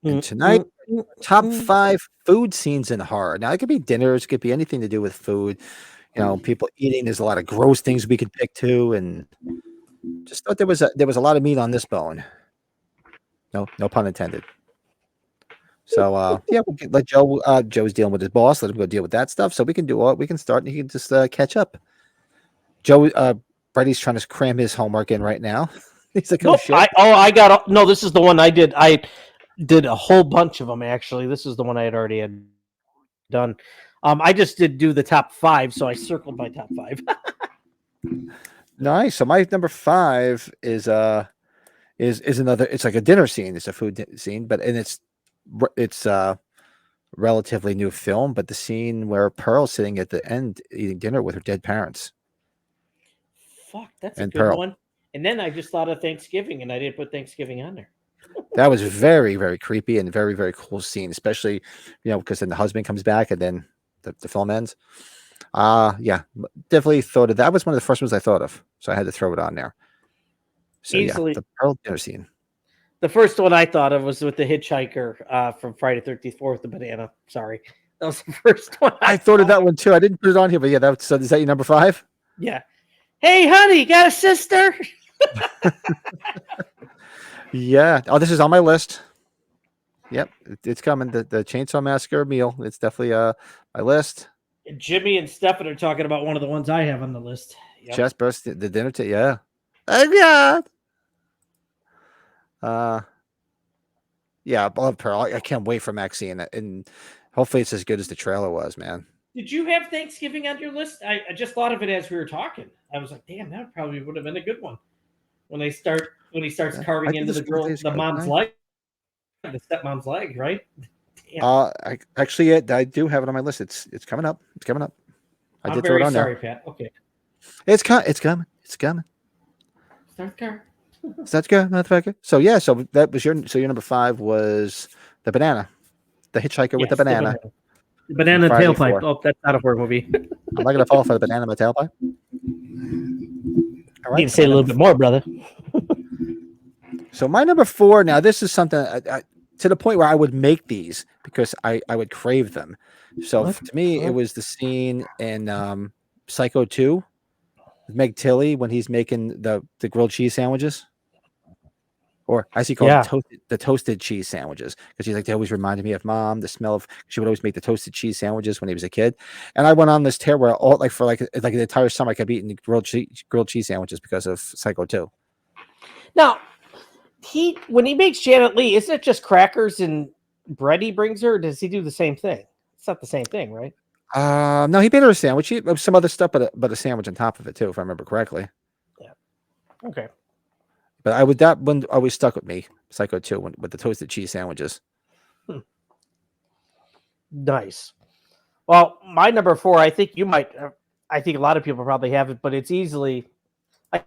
And tonight, top 5 food scenes in horror. Now, it could be dinners, it could be anything to do with food. People eating. There's a lot of gross things we could pick too, and just thought there was a lot of meat on this bone. No pun intended. So yeah, we can let Joe. Joe's dealing with his boss. Let him go deal with that stuff. So we can we can start, and he can just catch up. Joe, Brady's trying to cram his homework in right now. He's like, nope, no. This is the one I did. I did a whole bunch of them actually. This is the one I had already had done. I just did do the top 5, so I circled my top 5. Nice. So my number 5 is another. It's like a dinner scene. It's a food scene, but it's relatively new film. But the scene where Pearl's sitting at the end eating dinner with her dead parents. Fuck, that's a good one. And then I just thought of Thanksgiving, and I didn't put Thanksgiving on there. That was very, very creepy and very, very cool scene, especially because then the husband comes back and then the film ends. Yeah, definitely thought of that. Was one of the first ones I thought of, so I had to throw it on there. So easily, the Pearl dinner scene. The first one I thought of was with the hitchhiker from Friday 13th, the banana. Sorry, that was the first one. I thought of that one too. I didn't put it on here, but yeah, is that your number 5? Yeah. Hey, honey, got a sister? Yeah. Oh, this is on my list. Yep, it's coming. The Chainsaw Massacre meal. It's definitely my list. And Jimmy and Stefan are talking about one of the ones I have on the list. Yep. Chest burst, the dinner table. Yeah. Oh God. Yeah, I love Pearl. I can't wait for Max seeing it, and hopefully it's as good as the trailer was, man. Did you have Thanksgiving on your list? I just thought of it as we were talking. I was like, damn, that probably would have been a good one. When he starts carving into the mom's leg, the stepmom's leg, right? Damn. I do have it on my list. It's coming up. It's coming up. I did throw it on there. Pat. Okay. It's coming. It's coming. Start the car. That's good, motherfucker. So yeah, so that was your number 5 was the banana, the hitchhiker with the banana. The banana tailpipe. Oh, that's not a horror movie. I'm not gonna fall for the banana in my tailpipe. All right, need to say a little bit more, brother. So my number 4. Now this is something to the point where I would make these because I would crave them. So to me, it was the scene in Psycho 2 with Meg Tilly when he's making the grilled cheese sandwiches. Or as he called it, the toasted cheese sandwiches. Because he's like, they always reminded me of mom, the smell of, she would always make the toasted cheese sandwiches when he was a kid. And I went on this tear where for the entire summer I kept eating grilled cheese sandwiches because of Psycho 2. Now, when he makes Janet Leigh, isn't it just crackers and bread he brings her? Or does he do the same thing? It's not the same thing, right? No, he made her a sandwich. He some other stuff, but a sandwich on top of it too, if I remember correctly. Yeah. Okay. But that one always stuck with me, Psycho 2, with the toasted cheese sandwiches. Nice. Well, my number 4, I think you might. I think a lot of people probably have it, but it's easily. I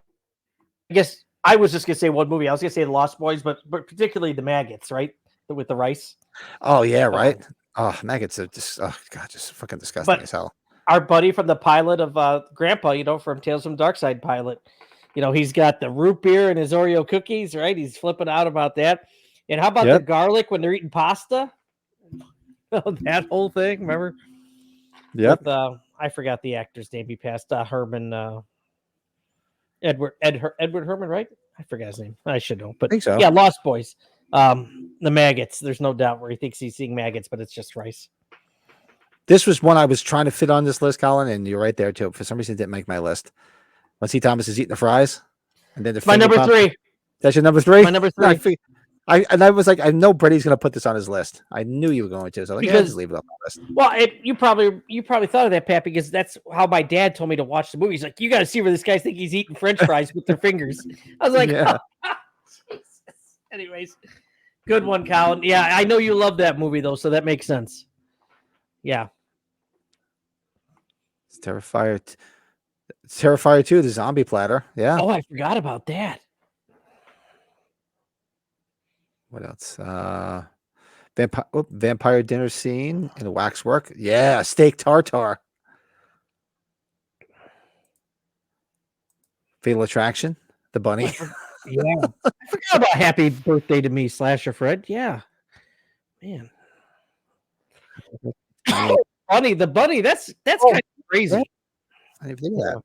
guess I was just gonna say one movie. I was gonna say The Lost Boys, but particularly the maggots, right, with the rice. Oh yeah, right. Oh, maggots are just just fucking disgusting as hell. Our buddy from the pilot of Grandpa, from Tales from Darkside pilot. He's got the root beer and his Oreo cookies, right? He's flipping out about that. And how about the garlic when they're eating pasta? That whole thing, remember? Yep. I forgot the actor's name. He passed Herman, Edward Herman, right? I forgot his name. I should know, but I think so. Yeah, Lost Boys. The maggots. There's no doubt where he thinks he's seeing maggots, but it's just rice. This was one I was trying to fit on this list, Colin, and you're right there too. For some reason, it didn't make my list. Once Thomas is eating the fries, and then my number 3. That's your number 3. My number 3. I was like, I know Brady's going to put this on his list. I knew you were going to. So I just leave it on my list. Well, you probably thought of that, Pat, because that's how my dad told me to watch the movie. He's like, you got to see where this guy thinks he's eating French fries with their fingers. I was like, yeah. Anyways, good one, Colin. Yeah, I know you love that movie though, so that makes sense. Yeah. It's Terrifier 2, the zombie platter. Yeah. Oh, I forgot about that. What else? Vampire dinner scene and waxwork. Yeah, steak tartare. Fatal Attraction, the bunny. Yeah. I forgot about Happy Birthday to Me, Slasher Fred. Yeah. man. Yeah. Bunny, the bunny. That's kind of crazy. Yeah. I didn't think of that.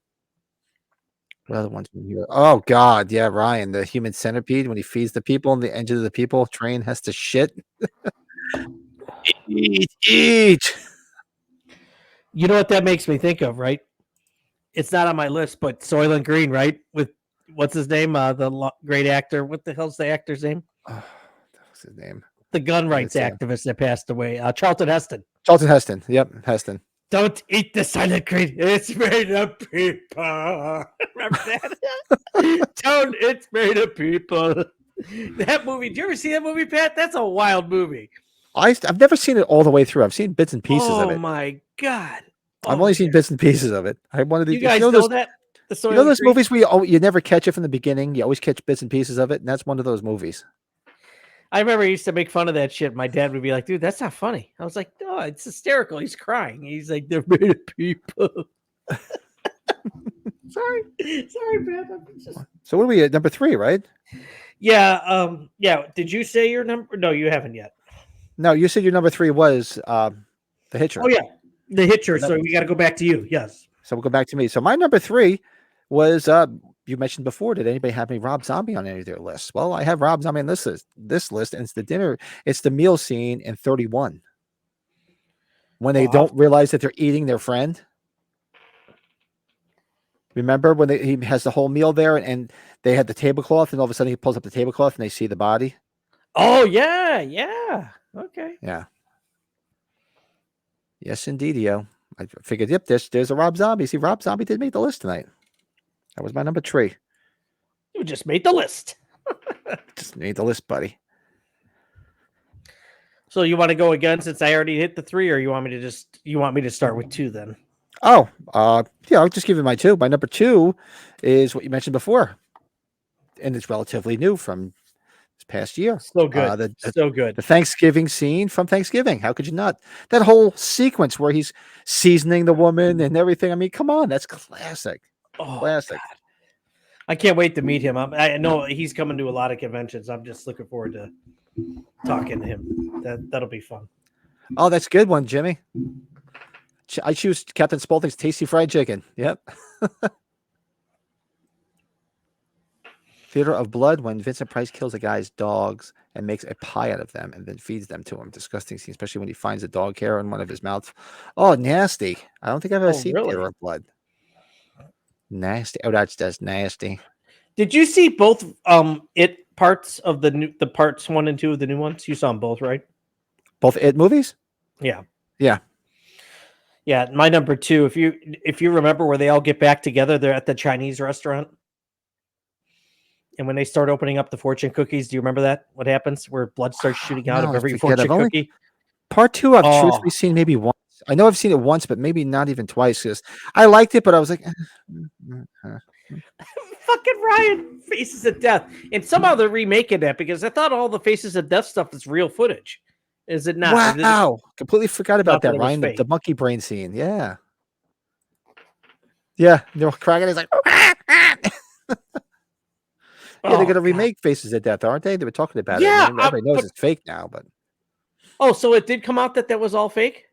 What other ones from here? Oh God, yeah, Ryan, the human centipede when he feeds the people and the engine of the people train has to shit. Eat. You know what that makes me think of, right? It's not on my list, but Soylent Green, right? With what's his name? Great actor. What the hell's the actor's name? Oh, what's his name? The gun rights activist that passed away. Charlton Heston. Charlton Heston. Yep, Heston. Don't eat the Soylent Green. It's made of people. Remember that? It's made of people. That movie. Do you ever see that movie, Pat? That's a wild movie. I've never seen it all the way through. I've seen bits and pieces of it. Oh my God. I've only seen bits and pieces of it. I wanted to. You guys know that? You know those movies where you never catch it from the beginning. You always catch bits and pieces of it, and that's one of those movies. I remember I used to make fun of that shit. My dad would be like, dude, that's not funny. I was like, no, it's hysterical. He's crying. He's like, they're made of people. Sorry, man. So what are we at? Number 3, right? Yeah. Yeah. Did you say your number? No, you haven't yet. No, you said your number 3 was The Hitcher. Oh, yeah. The Hitcher. So we got to go back to you. Yes. So we'll go back to me. So my number 3 was you mentioned before. Did anybody have any Rob Zombie on any of their lists? Well, I have Rob Zombie on this list, and it's the meal scene in 31 when they don't realize that they're eating their friend. Remember when he has the whole meal there, and they had the tablecloth, and all of a sudden he pulls up the tablecloth, and they see the body. Oh yeah. Okay. Yeah. Yes, indeed, yo. I figured, yep, there's a Rob Zombie. See, Rob Zombie did make the list tonight. That was my number 3. You just made the list. Just made the list, buddy. So you want to go again since I already hit the 3, or you want me to start with 2 then? Oh, yeah, I'll just give you my 2. My number 2 is what you mentioned before, and it's relatively new from this past year. So good. So good. The Thanksgiving scene from Thanksgiving. How could you not? That whole sequence where he's seasoning the woman and everything. I mean, come on, that's classic. Oh, classic. God. I can't wait to meet him. I know he's coming to a lot of conventions. I'm just looking forward to talking to him. That'll be fun. Oh, that's a good one, Jimmy. I choose Captain Spaulding's Tasty Fried Chicken. Yep. Theater of Blood, when Vincent Price kills a guy's dogs and makes a pie out of them and then feeds them to him. Disgusting scene, especially when he finds a dog hair in one of his mouths. Oh, nasty. I don't think I've ever seen Theater of Blood. Nasty. Oh, that's just nasty. Did you see both It parts of the parts 1 and 2 of the new ones? You saw them both, right? Both It movies? Yeah. Yeah. Yeah, my number 2, if you remember where they all get back together, they're at the Chinese restaurant. And when they start opening up the fortune cookies, do you remember that? What happens? Where blood starts shooting out of every fortune cookie? Part 2 I've truthfully seen maybe once. I know I've seen it once, but maybe not even twice, because I liked it, but I was like, fucking Ryan, Faces of Death. And somehow they're remaking that, because I thought all the Faces of Death stuff is real footage. Is it not? Wow. Completely forgot about that, Ryan. The monkey brain scene. Yeah. Yeah. They're cracking. It's like, yeah, they're going to remake Faces of Death, aren't they? They were talking about it. I mean, everybody knows it's fake now, but. Oh, so it did come out that was all fake?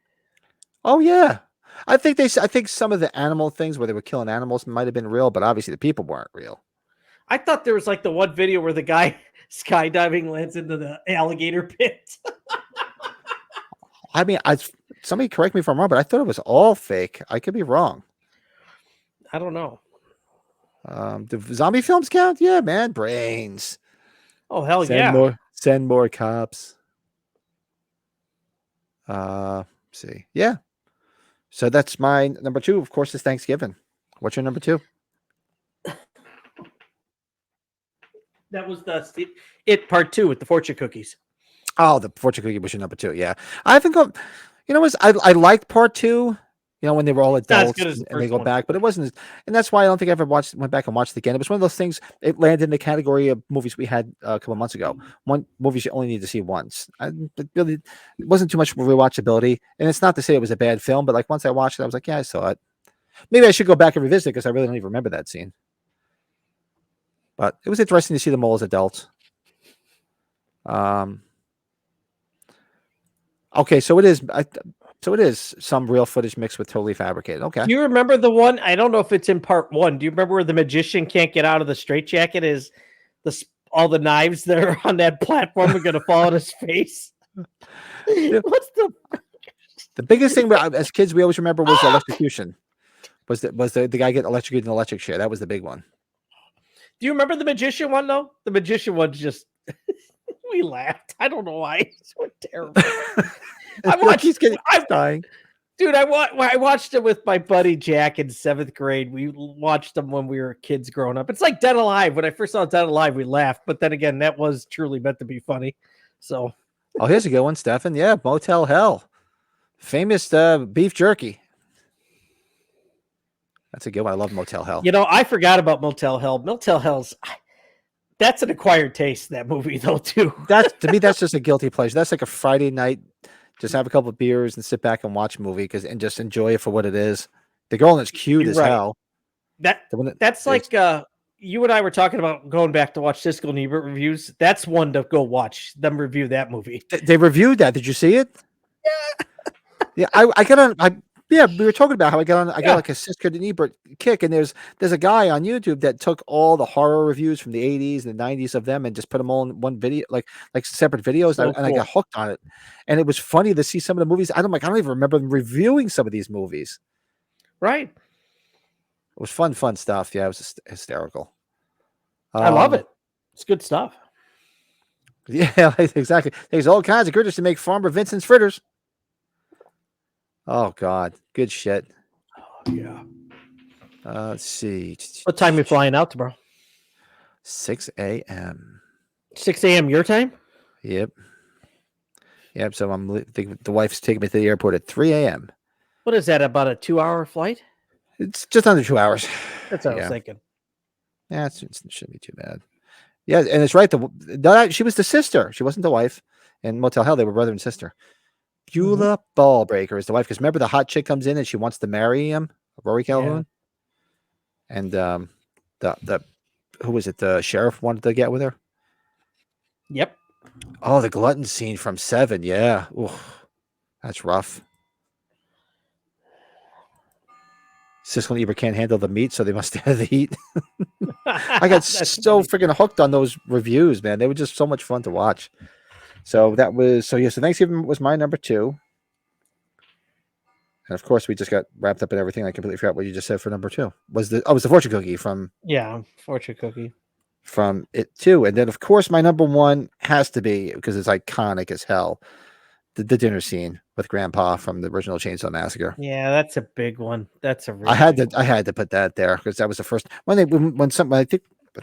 Oh, yeah. I think some of the animal things where they were killing animals might have been real, but obviously the people weren't real. I thought there was like the one video where the guy skydiving lands into the alligator pit. I mean, somebody correct me if I'm wrong, but I thought it was all fake. I could be wrong. I don't know. The zombie films count? Yeah, man. Brains. Oh, hell yeah. Send more cops. See. Yeah. So that's my number 2, of course, is Thanksgiving. What's your number 2? That was It part 2 with the fortune cookies. Oh, the fortune cookie was your number 2. Yeah. I think, I liked part 2, when they were all adults and they go back, but it wasn't, and that's why I don't think I ever went back and watched it again. It was one of those things, it landed in the category of movies we had a couple of months ago. Movies you only need to see once. It wasn't too much rewatchability, and it's not to say it was a bad film, but like once I watched it, I was like, yeah, I saw it. Maybe I should go back and revisit it because I really don't even remember that scene. But it was interesting to see them all as adults. Okay, so it is. So it is some real footage mixed with totally fabricated. Okay. Do you remember the one? I don't know if it's in part 1. Do you remember where the magician can't get out of the straitjacket? Is all the knives that are on that platform are going to fall on his face? Yeah. What's The biggest thing as kids we always remember was the electrocution. Was the guy getting electrocuted in the electric chair? That was the big one. Do you remember the magician one though? The magician one just we laughed. I don't know why. It's so terrible. I watched. He's dying. Dude, I watched it with my buddy Jack in 7th grade. We watched them when we were kids growing up. It's like Dead Alive. When I first saw Dead Alive, we laughed. But then again, that was truly meant to be funny. So, oh, here's a good one, Stefan. Yeah, Motel Hell, famous beef jerky. That's a good one. I love Motel Hell. You know, I forgot about Motel Hell. Motel Hell's that's an acquired taste. That movie though, too. That's to me, that's just a guilty pleasure. That's like a Friday night. Just have a couple of beers and sit back and watch a movie and just enjoy it for what it is. The girl is cute as hell. That's like you and I were talking about going back to watch Siskel and Ebert reviews. That's one to go watch them review that movie. They reviewed that. Did you see it? Yeah. Yeah, I got on. Yeah, we were talking about how I got on. I got like a Siskel and Ebert kick, and there's a guy on YouTube that took all the horror reviews from the 80s and the 90s of them and just put them all in one video, like separate videos, and I got hooked on it. And it was funny to see some of the movies. I don't even remember them reviewing some of these movies. Right. It was fun stuff. Yeah, it was just hysterical. I love it. It's good stuff. Yeah, exactly. There's all kinds of critters to make Farmer Vincent's fritters. Oh God, good shit. Oh, yeah. Let's see. What time are you flying out tomorrow? 6 a.m. 6 a.m. your time? Yep. So the wife's taking me to the airport at 3 a.m. What is that? About a 2-hour flight? It's just under 2 hours. That's what I was thinking. Yeah, it shouldn't be too bad. Yeah, and it's right. She was the sister. She wasn't the wife. In Motel Hell, they were brother and sister. Beulah Ballbreaker is the wife, because remember the hot chick comes in and she wants to marry him, Rory Calhoun, and the who was it? The sheriff wanted to get with her. Yep. Oh, the glutton scene from 7. Yeah, ooh, that's rough. Siskel and Ebert can't handle the meat, so they must have the heat. I got so freaking hooked on those reviews, man. They were just so much fun to watch. So so Thanksgiving was my number 2. And of course, we just got wrapped up in everything. I completely forgot what you just said for number 2. It was the fortune cookie from fortune cookie from it too. And then of course my number 1 has to be, because it's iconic as hell, the dinner scene with Grandpa from the original Chainsaw Massacre. Yeah, that's a big one. That's a really I had to put that there because that was the first I think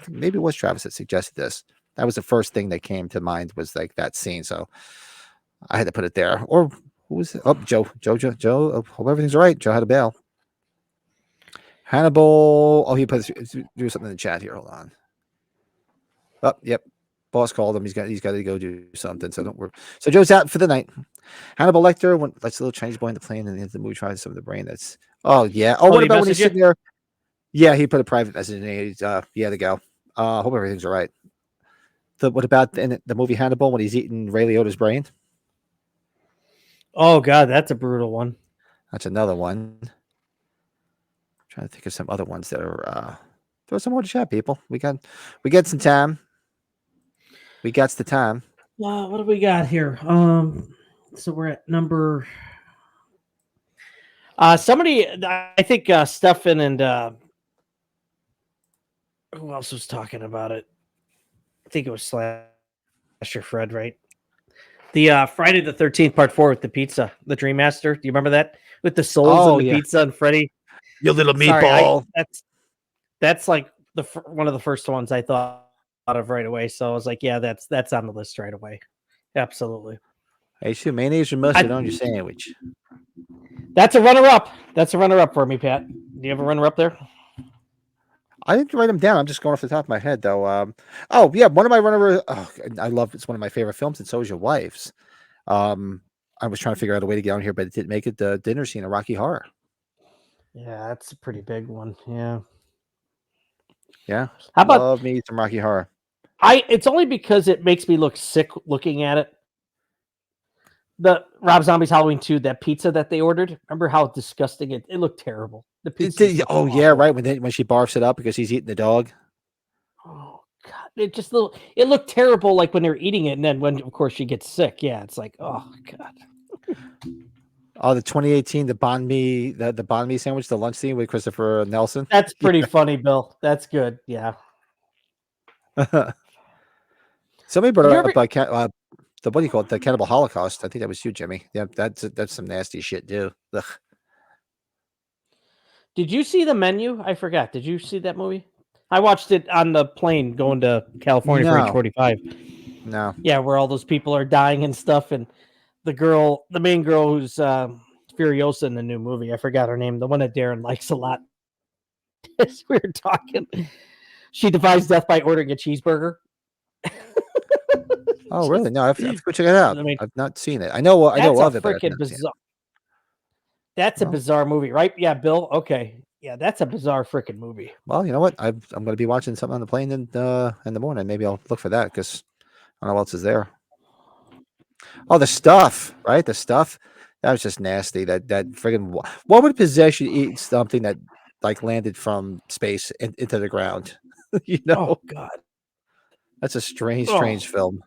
maybe it was Travis that suggested this. That was the first thing that came to mind, was like that scene. So I had to put it there. Or who was it? Oh, Joe. Hope everything's all right. Joe had a bail. Hannibal. Oh, he do something in the chat here. Hold on. Oh, yep. Boss called him. He's got to go do something. So don't worry. So Joe's out for the night. Hannibal Lecter lets a little Chinese boy in the plane, and the movie tries some of the brain. That's yeah. Oh, what about when he's sitting there? Yeah, he put a private message in. He's to go. Hope everything's all right. What about in the movie Hannibal when he's eating Ray Liotta's brain? Oh God, that's a brutal one. That's another one. I'm trying to think of some other ones that are. Throw some more to chat, people. We got some time. We got the time. What do we got here? So we're at number. Somebody, I think Stefan and who else was talking about it? I think it was Slasher Fred, right? The Friday the 13th Part 4 with the pizza, the Dream Master. Do you remember that with the souls and the pizza and Freddy? You little meatball. Sorry, that's like one of the first ones I thought of right away. So I was like, yeah, that's on the list right away. Absolutely. Hey, shoot, mayonnaise or mustard on your sandwich. That's a runner-up. That's a runner-up for me, Pat. Do you have a runner-up there? I didn't write them down. I'm just going off the top of my head, though. Oh yeah, one of my runner. Oh, I love. It's one of my favorite films, and so is your wife's. I was trying to figure out a way to get on here, but it didn't make it. The dinner scene of Rocky Horror. Yeah, that's a pretty big one. Yeah. Yeah. How about love me some Rocky Horror? It's only because it makes me look sick looking at it. the Rob Zombie's Halloween 2, that pizza that they ordered. Remember how disgusting it looked terrible. The pizza. Yeah, right. When she barfs it up because he's eating the dog. Oh God! It looked terrible, like when they're eating it, and then when, of course, she gets sick. Yeah, it's like, oh God. Oh, the 2018, the banh mi, the banh mi sandwich, the lunch scene with Christopher Nelson. That's pretty funny, Bill. That's good. Yeah. Somebody brought up the what do you call it? The Cannibal Holocaust. I think that was you, Jimmy. Yeah, that's some nasty shit, too. Ugh. Did you see The Menu? I forgot. Did you see that movie? I watched it on the plane going to California for H45. No. Yeah, where all those people are dying and stuff, and the main girl who's Furiosa in the new movie. I forgot her name. The one that Darren likes a lot. As we were talking, she defies death by ordering a cheeseburger. Oh, really? No, I have to go check it out. I've not seen it. I know of it. Freaking bizarre. That's a bizarre movie, right? Yeah, Bill. Okay, yeah, that's a bizarre freaking movie. Well, you know what? I'm going to be watching something on the plane in the morning. Maybe I'll look for that because I don't know what else is there. Oh, the stuff, right? The stuff that was just nasty. That friggin' what would possess you to eat something that like landed from space into the ground? You know? Oh God, that's a strange film.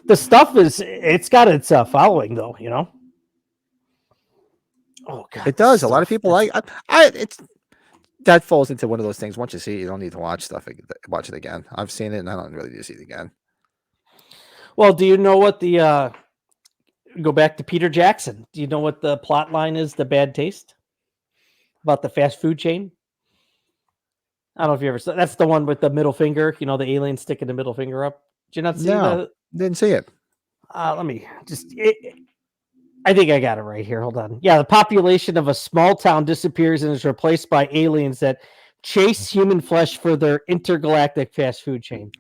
The stuff it's got its following though, you know. Oh God, it does. A lot of people like that falls into one of those things. Once you see it, you don't need to watch it again. I've seen it, and I don't really need to see it again. Well, do you know what the go back to Peter Jackson? Do you know what the plot line is? The Bad Taste about the fast food chain. I don't know if you ever saw. That's the one with the middle finger. You know, the alien sticking the middle finger up. Did you not see that? Didn't see it. Let me just. I think I got it right here. Hold on. Yeah, the population of a small town disappears and is replaced by aliens that chase human flesh for their intergalactic fast food chain.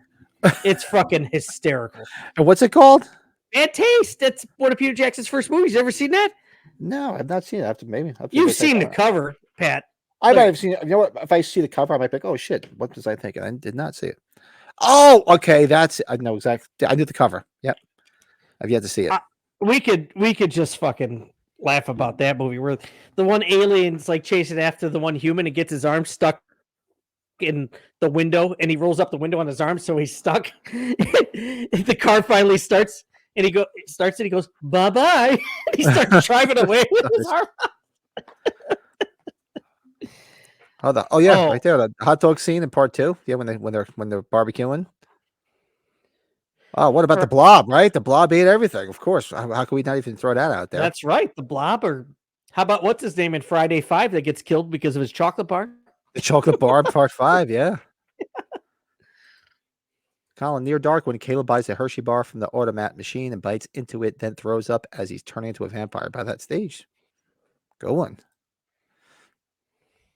It's fucking hysterical. And what's it called? Bad Taste. That's one of Peter Jackson's first movies. You ever seen that? No, I've not seen it. You've seen the cover, Pat. I might have seen it. You know what? If I see the cover, I might be like, oh shit, what was I thinking? I did not see it. Oh, okay. I know exactly. I knew the cover. Yep. I've yet to see it. We could just fucking laugh about that movie where the one alien's like chasing after the one human and gets his arm stuck in the window and he rolls up the window on his arm, so he's stuck. The car finally starts and he goes, bye-bye. He starts driving away with his arm. Oh yeah, right there, the hot dog scene in part 2. Yeah, when they're barbecuing. Oh, what about the Blob? Right, the Blob ate everything. Of course. How can we not even throw that out there? That's right, the Blob. Or how about what's his name in Friday 5 that gets killed because of his chocolate bar? The chocolate bar, part 5. Yeah. Colin, near dark when Caleb buys a Hershey bar from the automat machine and bites into it, then throws up as he's turning into a vampire. By that stage, go on.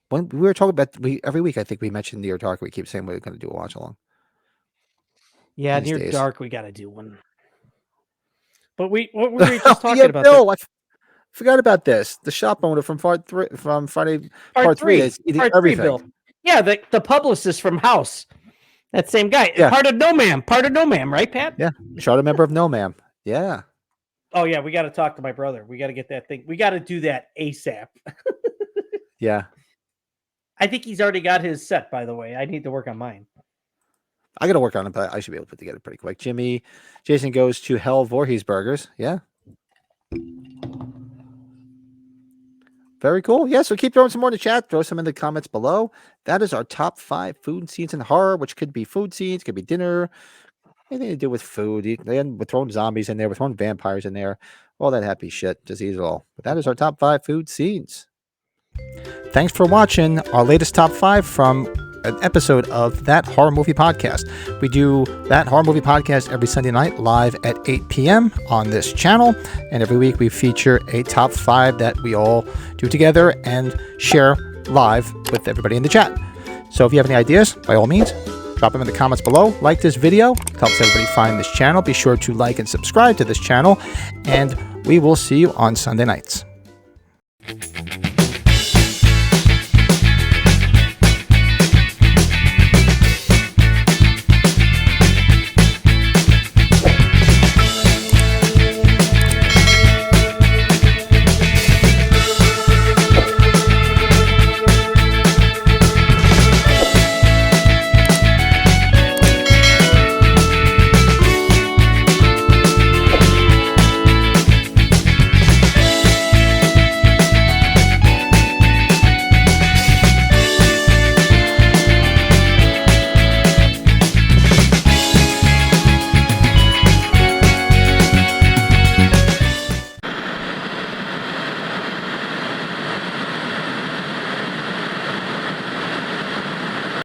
When we were talking about every week, I think we mentioned Near Dark. We keep saying we're going to do a watch along. Yeah, Near Dark, we got to do one. But what were we just talking about? Bill, I forgot about this. The shop owner from Friday part 3 is eating everything. Bill. Yeah, the publicist from House. That same guy. Yeah. Part of No Ma'am, right, Pat? Yeah, charter member of No Ma'am. Yeah. Oh yeah, we got to talk to my brother. We got to get that thing. We got to do that ASAP. Yeah. I think he's already got his set, by the way. I need to work on mine. I got to work on it, but I should be able to put together pretty quick. Jason goes to Hell Voorhees Burgers. Yeah. Very cool. Yeah, so keep throwing some more in the chat. Throw some in the comments below. That is our top 5 food scenes in horror, which could be food scenes, could be dinner, anything to do with food. Then we're throwing zombies in there, we're throwing vampires in there, all that happy shit. Just eat it all. But that is our top 5 food scenes. Thanks for watching our latest top 5 from an episode of That Horror Movie Podcast. We do That Horror Movie Podcast every Sunday night live at 8 p.m. on this channel. And every week we feature a top 5 that we all do together and share live with everybody in the chat. So if you have any ideas, by all means, drop them in the comments below. Like this video. It helps everybody find this channel. Be sure to like and subscribe to this channel. And we will see you on Sunday nights.